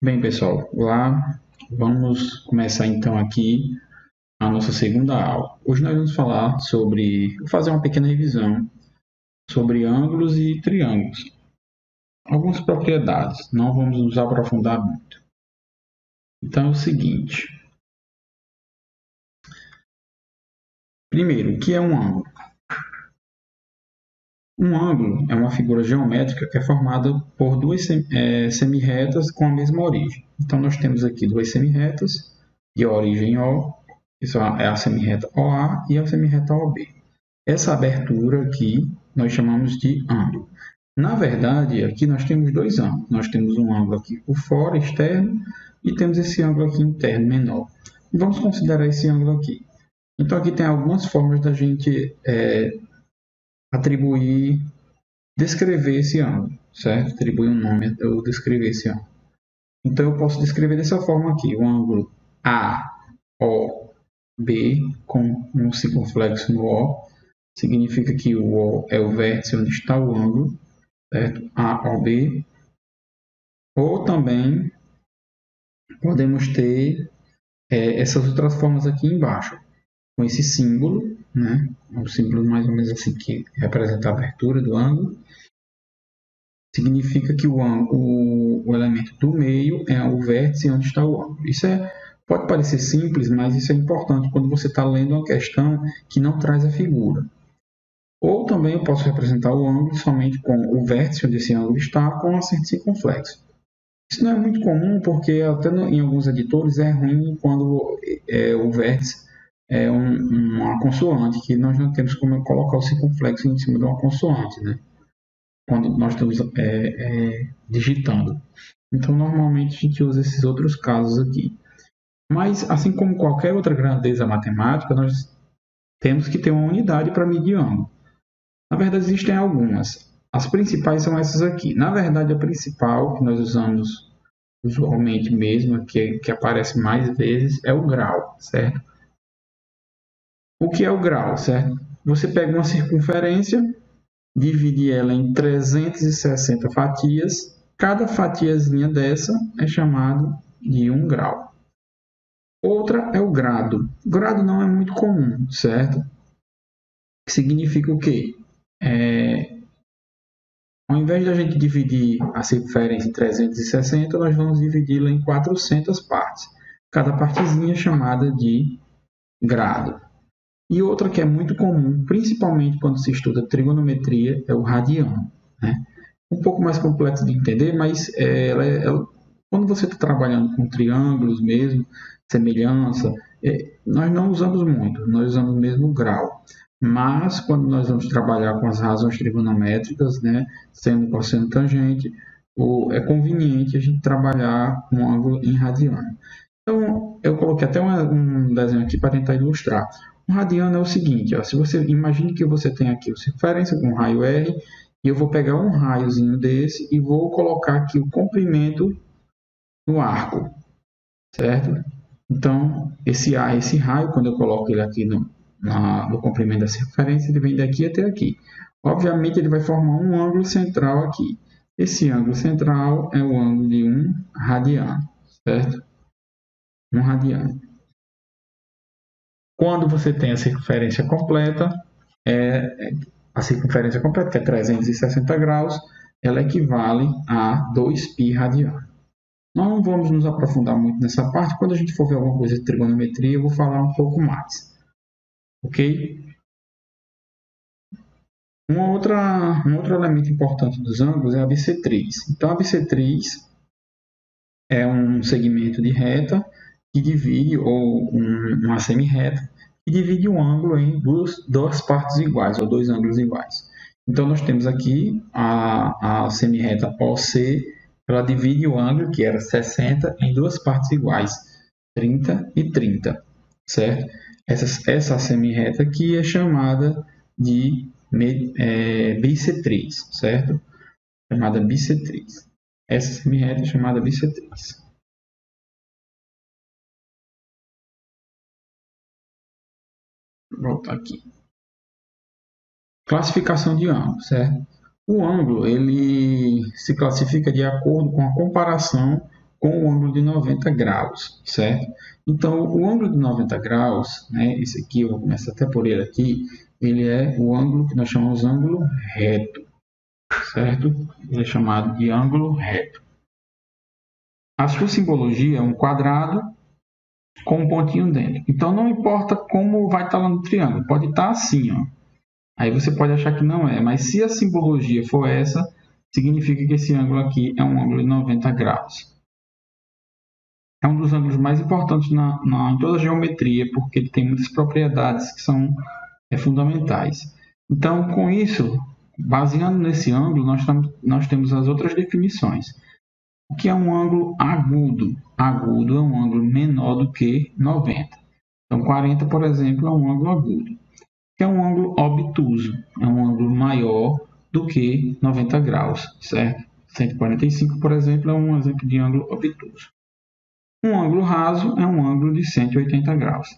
Bem, pessoal, lá vamos começar então aqui a nossa segunda aula. Hoje nós vamos falar vou fazer uma pequena revisão sobre ângulos e triângulos. Algumas propriedades, não vamos nos aprofundar muito. Então é o seguinte. Primeiro, o que é um ângulo? Um ângulo é uma figura geométrica que é formada por duas semirretas com a mesma origem. Então nós temos aqui duas semirretas de origem O. Isso é a semirreta OA e a semirreta OB. Essa abertura aqui nós chamamos de ângulo. Na verdade, aqui nós temos dois ângulos. Nós temos um ângulo aqui por fora, externo, e temos esse ângulo aqui interno, menor. E vamos considerar esse ângulo aqui. Então, aqui tem algumas formas da gente descrever esse ângulo, certo? Atribuir um nome ou descrever esse ângulo. Então, eu posso descrever dessa forma aqui, o ângulo AOB com um circunflexo no O, significa que o O é o vértice onde está o ângulo, certo? AOB. Ou também podemos ter essas outras formas aqui embaixo, com esse símbolo, né? Um símbolo mais ou menos assim que representa a abertura do ângulo. Significa que o elemento do meio é o vértice onde está o ângulo. Isso pode parecer simples, mas isso é importante quando você está lendo uma questão que não traz a figura. Ou também eu posso representar o ângulo somente com o vértice onde esse ângulo está com um acento circunflexo. Isso não é muito comum porque até em alguns editores é ruim quando o vértice é uma consoante, que nós não temos como colocar o circunflexo em cima de uma consoante, né? Quando nós estamos digitando. Então, normalmente a gente usa esses outros casos aqui. Mas, assim como qualquer outra grandeza matemática, nós temos que ter uma unidade para medir ângulo. Na verdade, existem algumas. As principais são essas aqui. Na verdade, a principal que nós usamos usualmente mesmo, que aparece mais vezes, é o grau, certo? O que é o grau, certo? Você pega uma circunferência, divide ela em 360 fatias. Cada fatiazinha dessa é chamado de 1 grau. Outra é o grado. O grado não é muito comum, certo? Significa o quê? Ao invés de a gente dividir a circunferência em 360, nós vamos dividi-la em 400 partes. Cada partezinha é chamada de grado. E outra que é muito comum, principalmente quando se estuda trigonometria, é o radiano, né? Um pouco mais complexo de entender, mas quando você está trabalhando com triângulos mesmo, semelhança, nós não usamos muito, nós usamos mesmo o grau. Mas quando nós vamos trabalhar com as razões trigonométricas, né, sendo cosseno tangente, é conveniente a gente trabalhar com um ângulo em radiano. Então, eu coloquei até um desenho aqui para tentar ilustrar. Um radiano é o seguinte, ó, se você imagine que você tem aqui a circunferência com um raio R, e eu vou pegar um raiozinho desse e vou colocar aqui o comprimento no arco, certo? Então, esse raio, quando eu coloco ele aqui no comprimento da circunferência, ele vem daqui até aqui. Obviamente, ele vai formar um ângulo central aqui. Esse ângulo central é o ângulo de 1 radiano, certo? 1 radiano. Quando você tem a circunferência completa, que é 360 graus, ela equivale a 2π radiano. Nós não vamos nos aprofundar muito nessa parte. Quando a gente for ver alguma coisa de trigonometria, eu vou falar um pouco mais. Ok? Um outro elemento importante dos ângulos é a bissetriz. Então, a bissetriz é um segmento de reta que divide, ou uma semirreta, que divide um ângulo em duas partes iguais, ou dois ângulos iguais. Então, nós temos aqui a semirreta OC, ela divide o ângulo, que era 60, em duas partes iguais, 30 e 30, certo? Essa semirreta aqui é chamada de bissetriz, certo? Chamada bissetriz. Essa semirreta é chamada bissetriz. Vou voltar aqui. Classificação de ângulo, certo? O ângulo ele se classifica de acordo com a comparação com o ângulo de 90 graus, certo? Então, o ângulo de 90 graus, né, esse aqui, eu vou começar até por ele aqui, ele é o ângulo que nós chamamos de ângulo reto, certo? Ele é chamado de ângulo reto. A sua simbologia é um quadrado com um pontinho dentro. Então, não importa como vai estar lá no triângulo, pode estar assim, ó. Aí você pode achar que não é, mas se a simbologia for essa, significa que esse ângulo aqui é um ângulo de 90 graus. É um dos ângulos mais importantes em toda a geometria, porque ele tem muitas propriedades que são fundamentais. Então, com isso, baseando nesse ângulo, nós temos as outras definições. O que é um ângulo agudo? Agudo é um ângulo menor do que 90. Então, 40, por exemplo, é um ângulo agudo. O que é um ângulo obtuso? É um ângulo maior do que 90 graus, certo? 145, por exemplo, é um exemplo de ângulo obtuso. Um ângulo raso é um ângulo de 180 graus.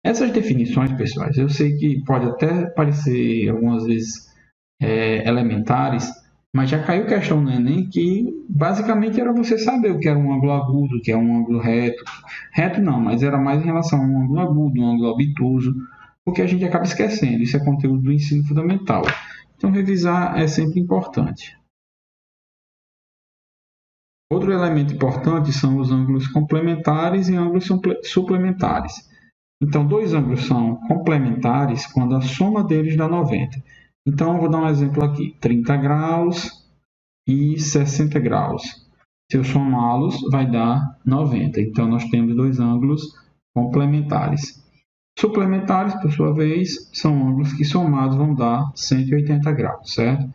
Essas definições, pessoais, eu sei que pode até parecer algumas vezes elementares, mas já caiu questão no Enem que basicamente era você saber o que era um ângulo agudo, o que é um ângulo reto. Reto não, mas era mais em relação a um ângulo agudo, um ângulo obtuso, porque a gente acaba esquecendo. Isso é conteúdo do ensino fundamental. Então, revisar é sempre importante. Outro elemento importante são os ângulos complementares e ângulos suplementares. Então, dois ângulos são complementares quando a soma deles dá 90. Então, eu vou dar um exemplo aqui, 30 graus e 60 graus. Se eu somá-los, vai dar 90. Então, nós temos dois ângulos complementares. Suplementares, por sua vez, são ângulos que somados vão dar 180 graus, certo?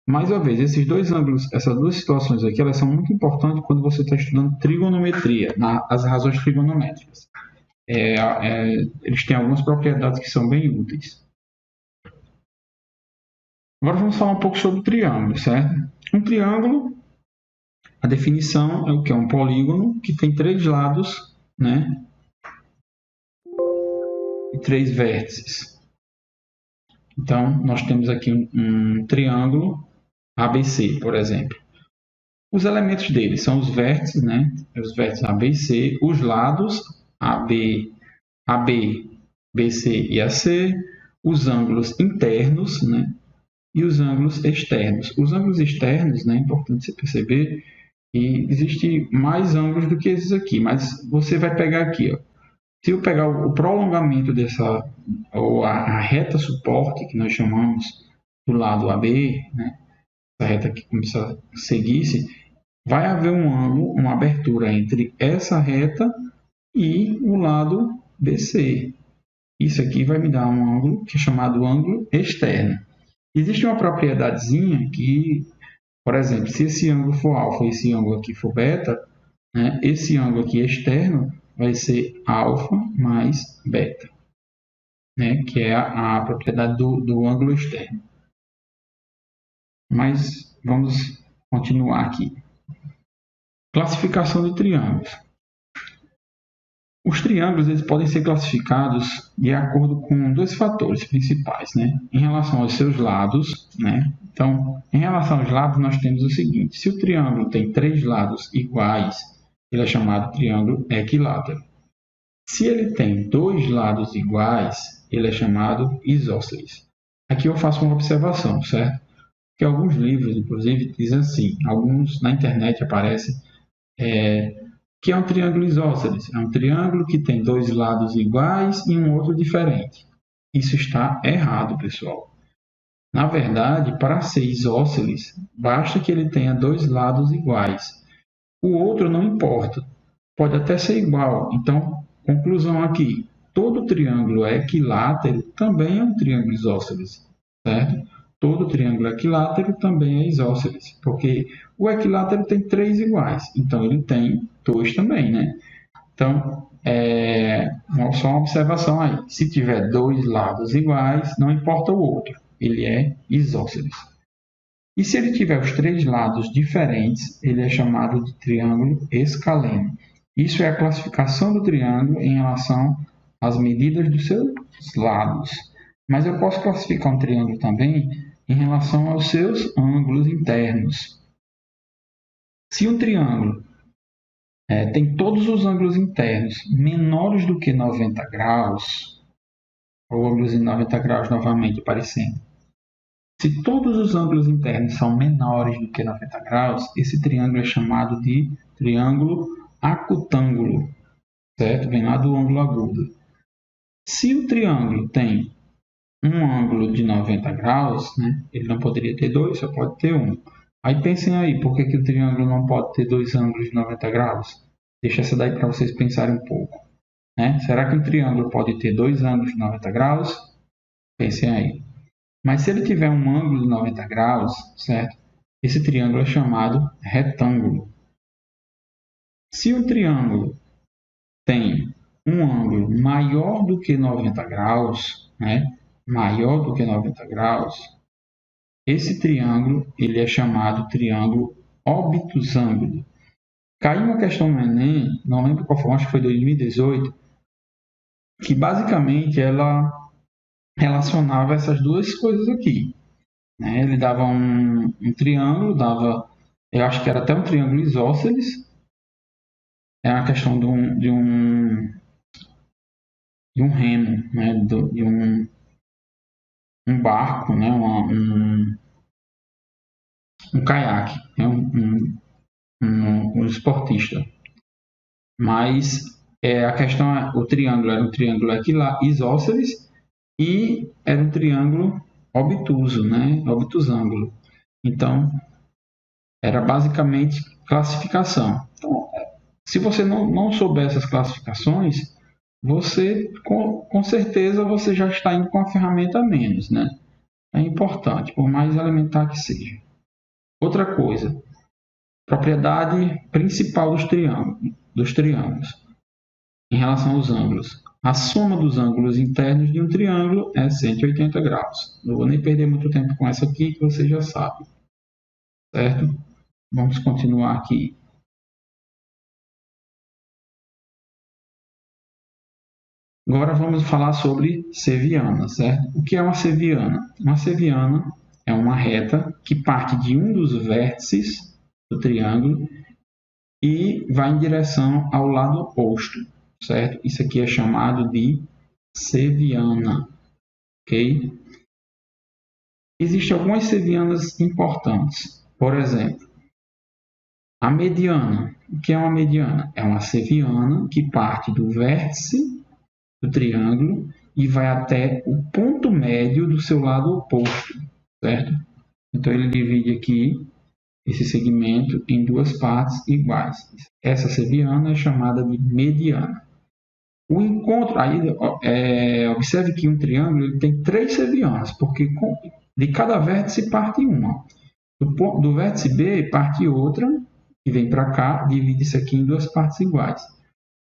Mais uma vez, esses dois ângulos, essas duas situações aqui, elas são muito importantes quando você está estudando trigonometria, as razões trigonométricas. Eles têm algumas propriedades que são bem úteis. Agora vamos falar um pouco sobre o triângulo, certo? Um triângulo, a definição é o que? É um polígono que tem três lados, né? E três vértices. Então, nós temos aqui um triângulo ABC, por exemplo. Os elementos dele são os vértices, né? Os vértices A, B e C, os lados AB, BC e AC, os ângulos internos, né? E os ângulos externos. Os ângulos externos, né? É importante você perceber que existe mais ângulos do que esses aqui, mas você vai pegar aqui, ó. Se eu pegar o prolongamento ou a reta suporte, que nós chamamos do lado AB, né? Essa reta aqui começa a seguir-se, vai haver um ângulo, uma abertura entre essa reta e o lado BC. Isso aqui vai me dar um ângulo que é chamado ângulo externo. Existe uma propriedadezinha que, por exemplo, se esse ângulo for alfa e esse ângulo aqui for beta, né, esse ângulo aqui externo vai ser alfa mais beta, né, que é a propriedade do ângulo externo. Mas vamos continuar aqui. Classificação de triângulos. Os triângulos eles podem ser classificados de acordo com dois fatores principais, né? Em relação aos seus lados, né? Então, em relação aos lados, nós temos o seguinte: se o triângulo tem três lados iguais, ele é chamado triângulo equilátero. Se ele tem dois lados iguais, ele é chamado isósceles. Aqui eu faço uma observação, certo? Que alguns livros, inclusive, dizem assim, alguns na internet aparecem, que é um triângulo isósceles. É um triângulo que tem dois lados iguais e um outro diferente. Isso está errado, pessoal. Na verdade, para ser isósceles, basta que ele tenha dois lados iguais. O outro não importa. Pode até ser igual. Então, conclusão aqui. Todo triângulo equilátero também é um triângulo isósceles, certo? Todo triângulo equilátero também é isósceles, porque o equilátero tem três iguais, então ele tem dois também, né? Então, só uma observação aí. Se tiver dois lados iguais, não importa o outro, ele é isósceles. E se ele tiver os três lados diferentes, ele é chamado de triângulo escaleno. Isso é a classificação do triângulo em relação às medidas dos seus lados. Mas eu posso classificar um triângulo também em relação aos seus ângulos internos. Se um triângulo tem todos os ângulos internos menores do que 90 graus, ou ângulos de 90 graus novamente aparecendo. Se todos os ângulos internos são menores do que 90 graus, esse triângulo é chamado de triângulo acutângulo, certo? Vem lá do ângulo agudo. Se o triângulo tem um ângulo de 90 graus, né, ele não poderia ter dois, só pode ter um. Aí pensem aí, por que o triângulo não pode ter dois ângulos de 90 graus? Deixa essa daí para vocês pensarem um pouco. Né? Será que um triângulo pode ter dois ângulos de 90 graus? Pensem aí. Mas se ele tiver um ângulo de 90 graus, certo? Esse triângulo é chamado retângulo. Se o triângulo tem um ângulo maior do que 90 graus, né? Maior do que 90 graus, esse triângulo ele é chamado triângulo obtusângulo. Caiu uma questão no Enem, não lembro qual foi, acho que foi 2018, que basicamente ela relacionava essas duas coisas aqui. Né? Ele dava um triângulo, eu acho que era até um triângulo isósceles, é uma questão de um remo, né? De um barco, né? Um caiaque, né? Um esportista. Mas a questão é, o triângulo era um triângulo isósceles e era um triângulo obtuso, né? Obtusângulo. Então, era basicamente classificação. Então, se você não souber essas classificações, você, com certeza, você já está indo com a ferramenta a menos, né? É importante, por mais elementar que seja. Outra coisa, propriedade principal dos triângulos, em relação aos ângulos. A soma dos ângulos internos de um triângulo é 180 graus. Não vou nem perder muito tempo com essa aqui, que você já sabe. Certo? Vamos continuar aqui. Agora vamos falar sobre seviana, certo? O que é uma seviana? Uma seviana é uma reta que parte de um dos vértices do triângulo e vai em direção ao lado oposto, certo? Isso aqui é chamado de seviana, ok? Existem algumas sevianas importantes. Por exemplo, a mediana. O que é uma mediana? É uma seviana que parte do vértice do triângulo e vai até o ponto médio do seu lado oposto, certo? Então ele divide aqui esse segmento em duas partes iguais. Essa seviana é chamada de mediana. O encontro, aí observe que um triângulo ele tem três sevianas, porque de cada vértice parte uma. Do vértice B parte outra, que vem para cá, divide isso aqui em duas partes iguais.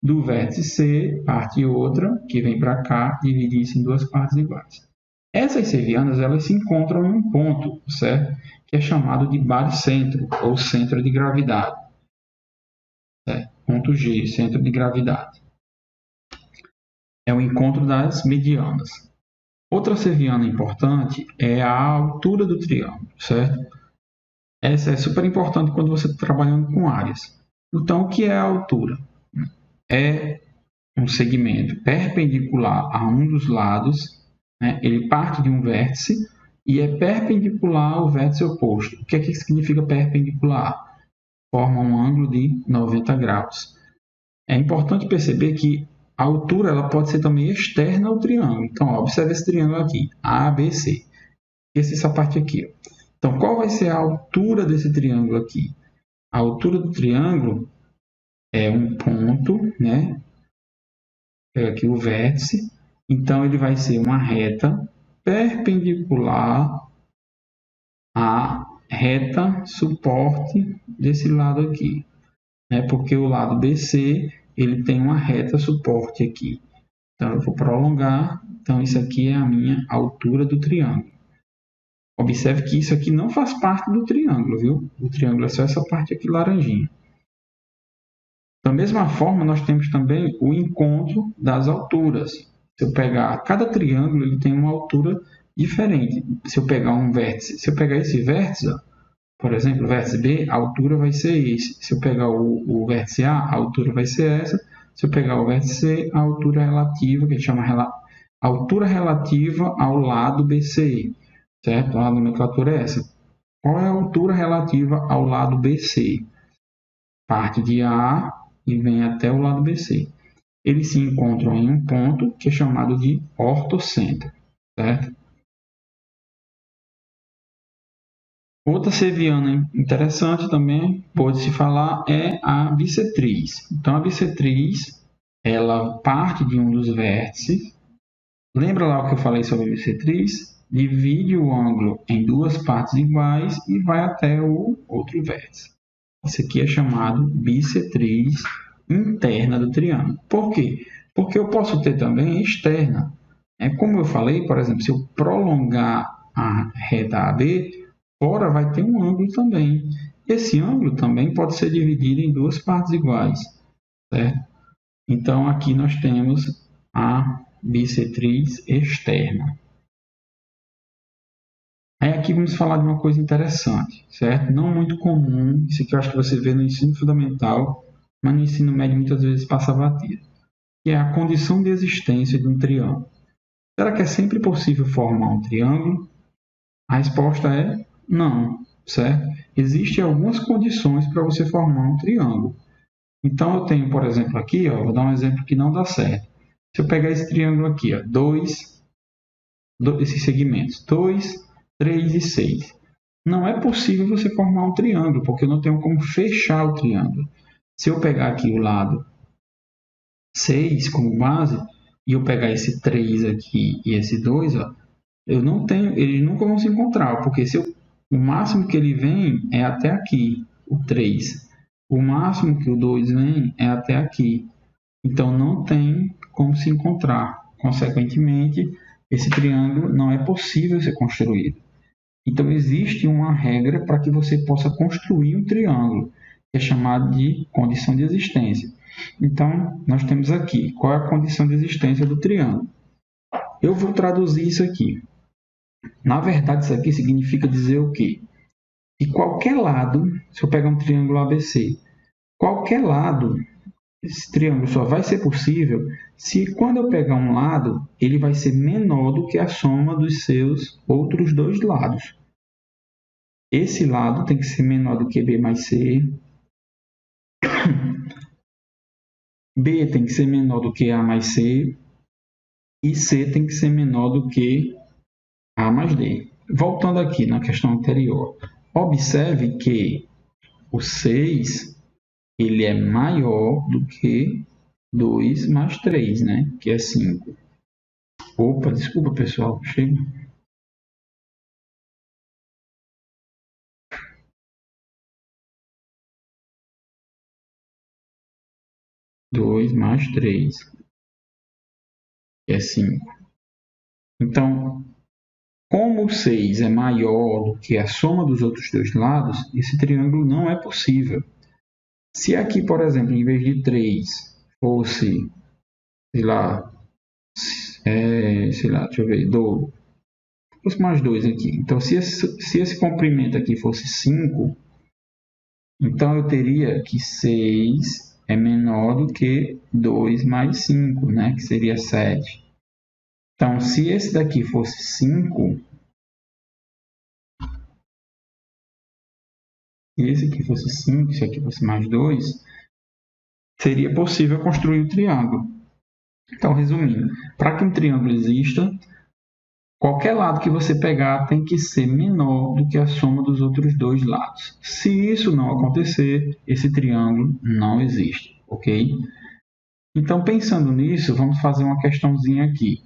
Do vértice C parte outra, que vem para cá, divide isso em duas partes iguais. Essas sevianas elas se encontram em um ponto, certo? Que é chamado de baricentro, ou centro de gravidade. Ponto G, centro de gravidade. É o encontro das medianas. Outra seviana importante é a altura do triângulo, certo? Essa é super importante quando você está trabalhando com áreas. Então, o que é a altura? É um segmento perpendicular a um dos lados, né? Ele parte de um vértice e é perpendicular ao vértice oposto. O que é que significa perpendicular? Forma um ângulo de 90 graus. É importante perceber que a altura ela pode ser também externa ao triângulo. Então, observe esse triângulo aqui, ABC. Essa parte aqui. Então, qual vai ser a altura desse triângulo aqui? A altura do triângulo é um ponto, né? Aqui o vértice. Então, ele vai ser uma reta perpendicular à reta suporte desse lado aqui. Né? Porque o lado BC ele tem uma reta suporte aqui. Então, eu vou prolongar. Então, isso aqui é a minha altura do triângulo. Observe que isso aqui não faz parte do triângulo, viu? O triângulo é só essa parte aqui laranjinha. Da mesma forma, nós temos também o encontro das alturas. Se eu pegar cada triângulo, ele tem uma altura diferente. Se eu pegar um vértice, se eu pegar esse vértice, Por exemplo, o vértice B, a altura vai ser esse. Se eu pegar o vértice A, a altura vai ser essa. Se eu pegar o vértice C, a altura relativa, que a gente chama altura relativa ao lado BC, certo? A nomenclatura é essa. Qual é a altura relativa ao lado BC? Parte de A e vem até o lado BC. Eles se encontram em um ponto que é chamado de ortocentro, certo? Outra seviana interessante também, pode-se falar, é a bissetriz. Então, a bissetriz, ela parte de um dos vértices. Lembra lá o que eu falei sobre a bissetriz? Divide o ângulo em duas partes iguais e vai até o outro vértice. Isso aqui é chamado bissetriz interna do triângulo. Por quê? Porque eu posso ter também externa. Como eu falei, por exemplo, se eu prolongar a reta AB, fora vai ter um ângulo também. Esse ângulo também pode ser dividido em duas partes iguais, certo? Então, aqui nós temos a bissetriz externa. Aí aqui vamos falar de uma coisa interessante, certo? Não muito comum, isso aqui eu acho que você vê no ensino fundamental, mas no ensino médio muitas vezes passa batido, que é a condição de existência de um triângulo. Será que é sempre possível formar um triângulo? A resposta é não, certo? Existem algumas condições para você formar um triângulo. Então, eu tenho, por exemplo, aqui, vou dar um exemplo que não dá certo. Se eu pegar esse triângulo aqui, esses segmentos, 2, 3 e 6. Não é possível você formar um triângulo, porque eu não tenho como fechar o triângulo. Se eu pegar aqui o lado 6 como base, e eu pegar esse 3 aqui e esse 2, eu não tenho, eles nunca vão se encontrar, porque o máximo que ele vem é até aqui, o 3. O máximo que o 2 vem é até aqui. Então, não tem como se encontrar. Consequentemente, esse triângulo não é possível ser construído. Então, existe uma regra para que você possa construir um triângulo, que é chamado de condição de existência. Então, nós temos aqui, qual é a condição de existência do triângulo? Eu vou traduzir isso aqui. Na verdade, isso aqui significa dizer o quê? Que qualquer lado, se eu pegar um triângulo ABC, qualquer lado, esse triângulo só vai ser possível se quando eu pegar um lado, ele vai ser menor do que a soma dos seus outros dois lados. Esse lado tem que ser menor do que B mais C. B tem que ser menor do que A mais C. E C tem que ser menor do que A mais D. Voltando aqui na questão anterior, observe que o 6 ele é maior do que 2 mais 3, né? Que é 5. Opa, desculpa, pessoal. Chega. 2 mais 3, que é 5. Então, como o 6 é maior do que a soma dos outros dois lados, esse triângulo não é possível. Se aqui, por exemplo, em vez de 3 fosse, sei lá, deixa eu ver, fosse mais 2 aqui. Então, se esse comprimento aqui fosse 5, então eu teria que 6 é menor do que 2 mais 5, né? Que seria 7. Então, se esse daqui fosse 5, se esse aqui fosse 5, se aqui fosse mais 2, seria possível construir o triângulo. Então, resumindo, para que um triângulo exista, qualquer lado que você pegar tem que ser menor do que a soma dos outros dois lados. Se isso não acontecer, esse triângulo não existe, ok? Então, pensando nisso, vamos fazer uma questãozinha aqui.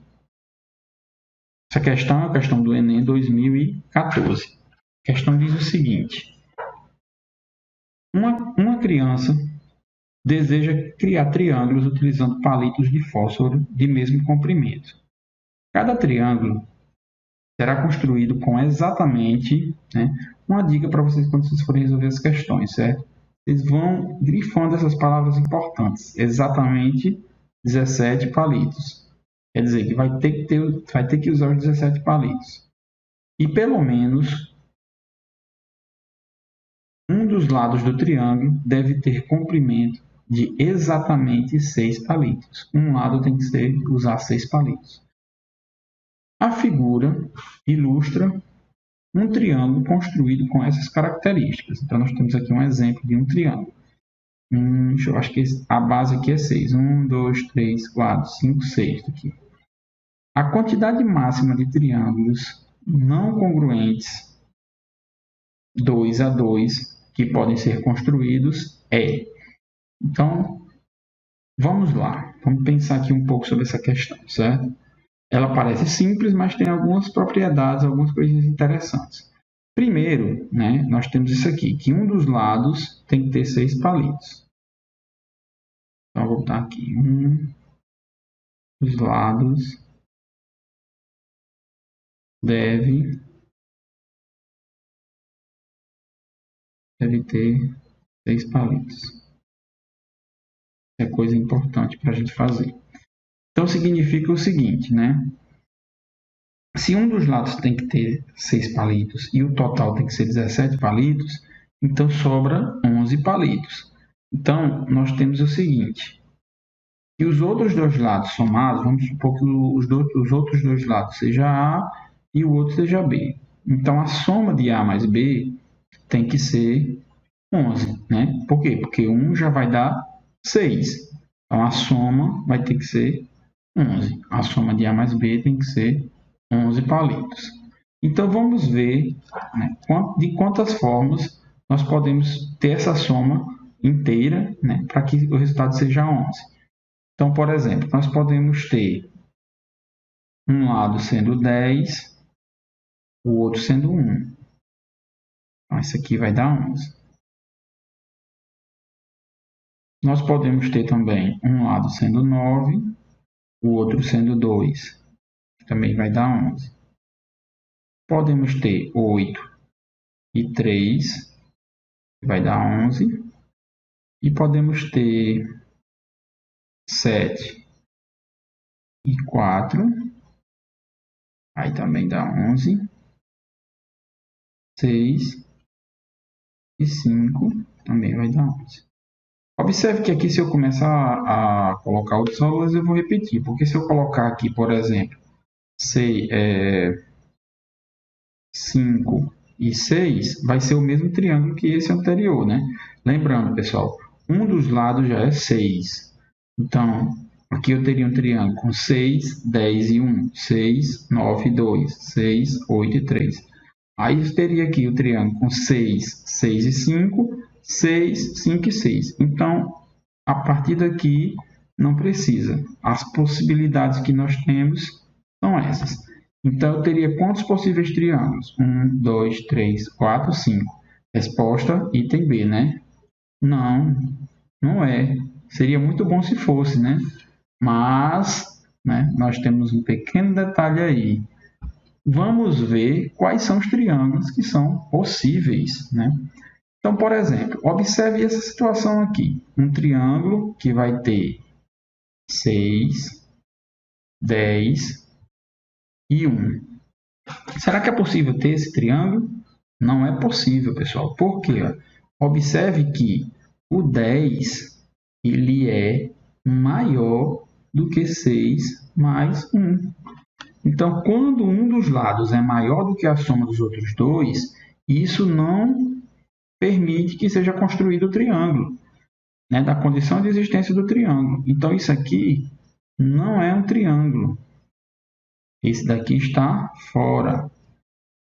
Essa questão é a questão do Enem 2014. A questão diz o seguinte: uma criança deseja criar triângulos utilizando palitos de fósforo de mesmo comprimento. Cada triângulo será construído com exatamente, uma dica para vocês quando vocês forem resolver as questões, certo? Vocês vão grifando essas palavras importantes. Exatamente 17 palitos. Quer dizer que vai ter que usar os 17 palitos. E pelo menos Um dos lados do triângulo deve ter comprimento de exatamente 6 palitos. Um lado tem que usar 6 palitos. A figura ilustra um triângulo construído com essas características. Então, nós temos aqui um exemplo de um triângulo. Eu acho que a base aqui é 6. 1, 2, 3, 4, 5, 6 aqui. A quantidade máxima de triângulos não congruentes 2 a 2 que podem ser construídos é. Então, vamos lá. Vamos pensar aqui um pouco sobre essa questão, certo? Ela parece simples, mas tem algumas propriedades, algumas coisas interessantes. Primeiro, né, nós temos isso aqui, que um dos lados tem que ter 6 palitos. Então, vou botar aqui, um dos lados deve ter 6 palitos. É coisa importante para a gente fazer. Então, significa o seguinte, né? Se um dos lados tem que ter 6 palitos e o total tem que ser 17 palitos, então sobra 11 palitos. Então, nós temos o seguinte, que os outros dois lados somados, vamos supor que os outros dois lados seja A e o outro seja B. Então, a soma de A mais B tem que ser 11, né? Por quê? Porque 1 já vai dar 6. Então, a soma vai ter que ser 11. A soma de A mais B tem que ser 11 palitos. Então, vamos ver, né, de quantas formas nós podemos ter essa soma inteira, né, para que o resultado seja 11. Então, por exemplo, nós podemos ter um lado sendo 10, o outro sendo 1. Então, isso aqui vai dar 11. Nós podemos ter também um lado sendo 9, o outro sendo 2, que também vai dar 11. Podemos ter 8 e 3, que vai dar 11. E podemos ter 7 e 4, aí também dá 11. 6 e 5 também vai dar 11. Observe que aqui, se eu começar a colocar outras aulas, eu vou repetir. Porque se eu colocar aqui, por exemplo, 5 e 6, vai ser o mesmo triângulo que esse anterior, né? Lembrando, pessoal, um dos lados já é 6. Então, aqui eu teria um triângulo com 6, 10 e 1. 6, 9 e 2. 6, 8 e 3. Aí eu teria aqui o triângulo com 6, 6 e 5, 6, 5 e 6. Então, a partir daqui, não precisa. As possibilidades que nós temos são essas. Então, eu teria quantos possíveis triângulos? 1, 2, 3, 4, 5. Resposta, item B, né? Não, não é. Seria muito bom se fosse, né? Mas, né, nós temos um pequeno detalhe aí. Vamos ver quais são os triângulos que são possíveis, né? Então, por exemplo, observe essa situação aqui. Um triângulo que vai ter 6, 10 e 1. Será que é possível ter esse triângulo? Não é possível, pessoal. Por quê? Observe que o 10 ele é maior do que 6 mais 1. Então, quando um dos lados é maior do que a soma dos outros dois, isso não permite que seja construído o triângulo, né, da condição de existência do triângulo. Então, isso aqui não é um triângulo. Esse daqui está fora.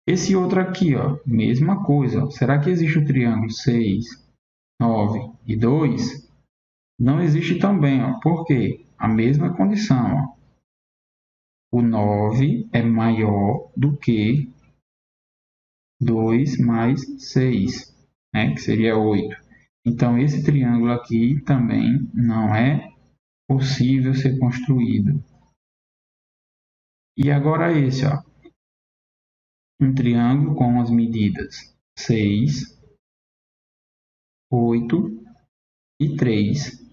Esse outro aqui, ó, mesma coisa. Será que existe o triângulo 6, 9 e 2? Não existe também. Ó. Por quê? A mesma condição. Ó. O 9 é maior do que 2 mais 6, né, que seria 8. Então, esse triângulo aqui também não é possível ser construído. E agora esse, ó, um triângulo com as medidas 6, 8 e 3.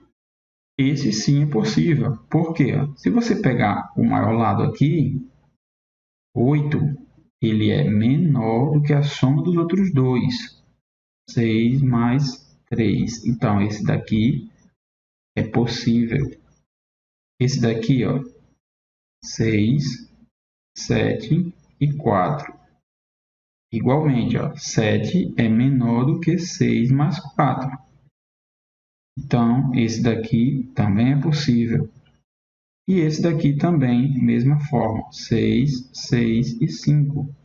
Esse sim é possível. Por quê? Se você pegar o maior lado aqui, 8, ele é menor do que a soma dos outros dois. 6 mais 3. Então, esse daqui é possível. Esse daqui, ó, 6, 7 e 4. Igualmente, ó, 7 é menor do que 6 mais 4. Então, esse daqui também é possível. E esse daqui também, mesma forma, 6, 6 e 5.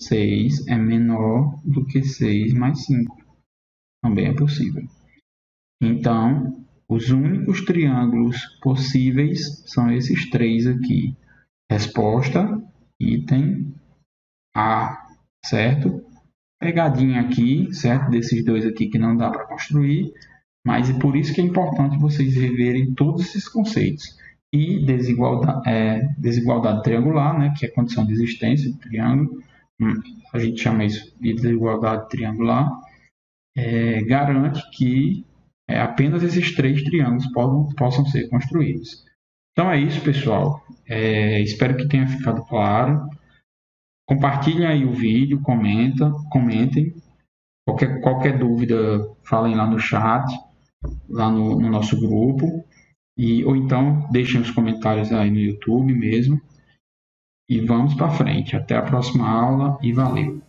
6 é menor do que 6 mais 5. Também é possível. Então, os únicos triângulos possíveis são esses três aqui. Resposta, item A, certo? Pegadinha aqui, certo? Desses dois aqui que não dá para construir, mas é por isso que é importante vocês reverem todos esses conceitos. E desigualdade triangular, né, que é a condição de existência do triângulo, a gente chama isso de desigualdade triangular, garante que apenas esses três triângulos possam ser construídos. Então é isso, pessoal. Espero que tenha ficado claro. Compartilhem aí o vídeo, comentem. Qualquer dúvida, falem lá no chat, lá no nosso grupo. Ou então deixem os comentários aí no YouTube mesmo. E vamos para frente. Até a próxima aula e valeu!